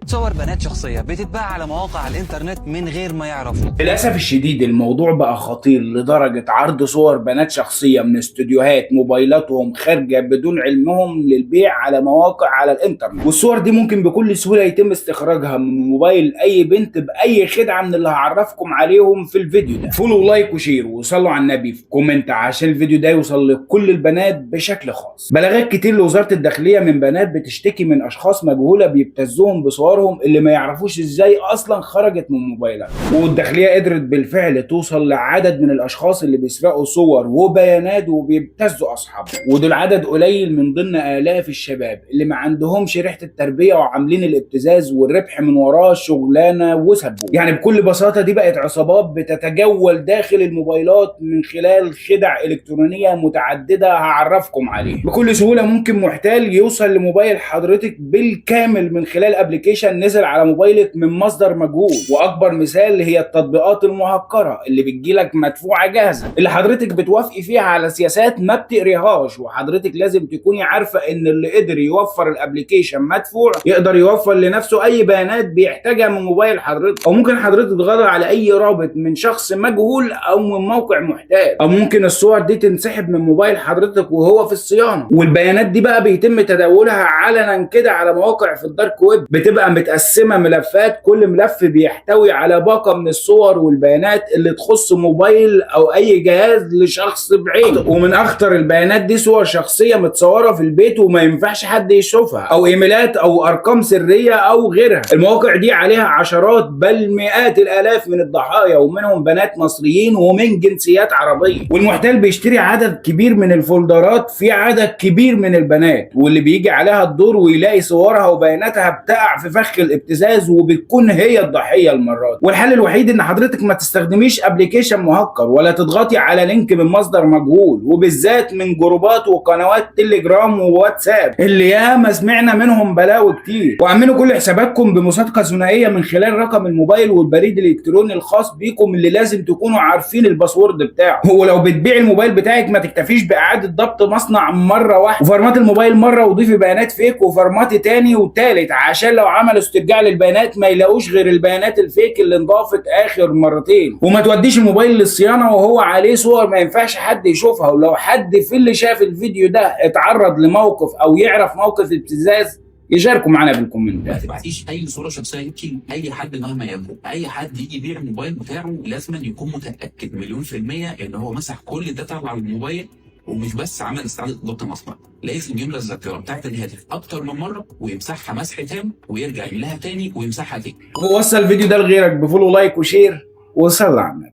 صور بنات شخصية بتتباع على مواقع الإنترنت من غير ما يعرفوا. للأسف الشديد الموضوع بقى خطير لدرجة عرض صور بنات شخصية من استوديوهات موبايلاتهم خارجة بدون علمهم للبيع على مواقع على الإنترنت، والصور دي ممكن بكل سهولة يتم استخراجها من موبايل أي بنت بأي خدعة من اللي هعرفكم عليهم في الفيديو ده. فولو ولايك وشير وصلوا على النبي في كومنت عشان الفيديو ده يوصل لكل البنات بشكل خاص. بلاغات كتير لوزارة الداخلية من بنات بتشتكي من أشخاص مجهولة بيبتزوهم بصورهم اللي ما يعرفوش ازاي اصلا خرجت من موبايلات، والداخليه قدرت بالفعل توصل لعدد من الاشخاص اللي بيسرقوا صور وبيانات وبيبتزوا اصحابهم، ودول عدد قليل من ضمن الاف الشباب اللي ما عندهمش ريحه التربيه وعاملين الابتزاز والربح من وراه شغلانه وسبوه. يعني بكل بساطه دي بقت عصابات بتتجول داخل الموبايلات من خلال خدع الكترونيه متعدده هعرفكم عليها. بكل سهوله ممكن محتال يوصل لموبايل حضرتك بالكامل من خلال ابلكيشن نزل على موبايلك من مصدر مجهول، واكبر مثال هي التطبيقات المهكره اللي بتجيلك مدفوعه جاهزه اللي حضرتك بتوافقي فيها على سياسات ما بتقريهاش، وحضرتك لازم تكوني عارفه ان اللي قدر يوفر الابلكيشن مدفوع يقدر يوفر لنفسه اي بيانات بيحتاجها من موبايل حضرتك، او ممكن حضرتك تضغطي على اي رابط من شخص مجهول او من موقع محتال، او ممكن الصور دي تنسحب من موبايل حضرتك وهو في الصيانه، والبيانات دي بقى بيتم تداولها علنا كده على مواقع في الدارك ويب بتبقى متقسمه ملفات، كل ملف بيحتوي على باقه من الصور والبيانات اللي تخص موبايل او اي جهاز لشخص بعيد، ومن اخطر البيانات دي صور شخصيه متصوره في البيت وما ينفعش حد يشوفها، او ايميلات او ارقام سريه او غيرها. المواقع دي عليها عشرات بل مئات الالاف من الضحايا، ومنهم بنات مصريين ومن جنسيات عربيه، والمحتال بيشتري عدد كبير من الفولدرات في عدد كبير من البنات، واللي بيجي عليها الدور ويلاقي صورها وبياناتها بتقع في فخ الابتزاز وبتكون هي الضحيه المرات. والحل الوحيد ان حضرتك ما تستخدميش ابلكيشن مهكر ولا تضغطي على لينك من مصدر مجهول، وبالذات من جروبات وقنوات تليجرام وواتساب اللي ياما سمعنا منهم بلاوي كتير. واعملوا كل حساباتكم بمصادقه ثنائيه من خلال رقم الموبايل والبريد الالكتروني الخاص بيكم اللي لازم تكونوا عارفين الباسورد بتاعه. ولو بتبيع الموبايل بتاعك ما تكتفيش باعاده ضبط مصنع مره واحده وفرمات الموبايل مره وضيفي بيانات فيك وفرمات تاني وتالت، عشان لو عملوا استرجاع للبيانات ما يلاقوش غير البيانات الفيك اللي انضافت اخر مرتين. وما توديش الموبايل للصيانه وهو عليه صور ما ينفعش حد يشوفها، ولو حد في اللي شاف الفيديو ده اتعرض لموقف او يعرف موقف ابتزاز يشاركوا معانا في الكومنتات. ما تبعتيش اي صوره شخصيه يمكن اي حد مهما يبدو، اي حد يجي يبيع الموبايل بتاعه لازم يكون متاكد مليون في الميه ان هو مسح كل الداتا على الموبايل، ومش بس عمل استعاده ضبط مصنع، لازم يملى الذاكره بتاعت الهاتف اكتر من مره ويمسحها مسح تام ويرجع يملاها تاني ويمسحها تاني. ووصل الفيديو ده لغيرك بفولو لايك وشير وصلى على النبي.